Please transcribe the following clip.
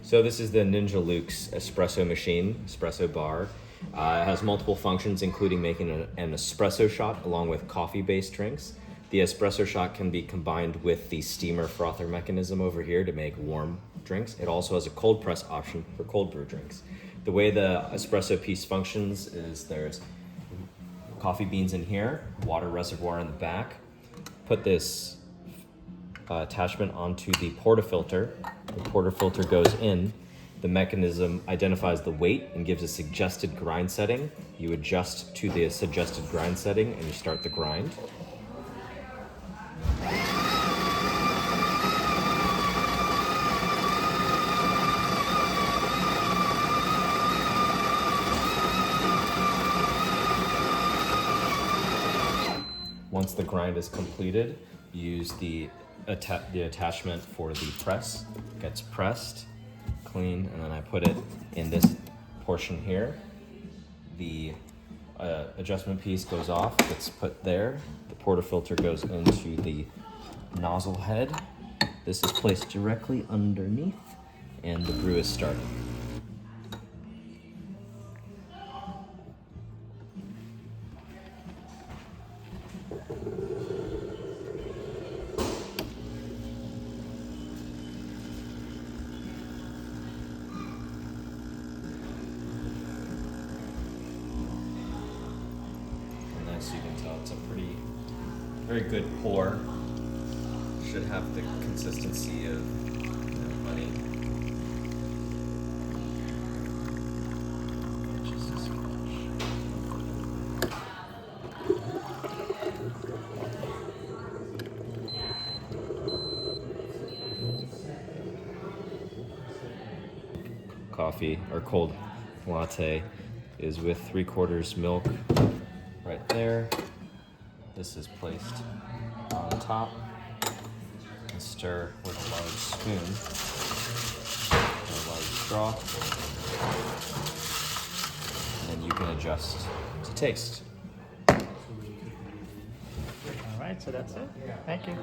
So this is the Ninja Luxe espresso machine, espresso bar. It has multiple functions, including making an espresso shot along with coffee-based drinks. The espresso shot can be combined with the steamer frother mechanism over here to make warm drinks. It also has a cold press option for cold brew drinks. The way the espresso piece functions is there's coffee beans in here, water reservoir in the back. Put this attachment onto the portafilter. The portafilter goes in. The mechanism identifies the weight and gives a suggested grind setting. You adjust to the suggested grind setting and you start the grind. Once the grind is completed, you use the attachment for the press. It gets pressed, clean, and then I put it in this portion here. The adjustment piece goes off, gets put there. The portafilter goes into the nozzle head. This is placed directly underneath, and the brew is started. So you can tell it's a very good pour. Should have the consistency of honey. Just as Coffee or cold latte is with 3/4 milk. Right there. This is placed on top and stir with a large spoon or a large straw. And then you can adjust to taste. All right, so that's it. Thank you.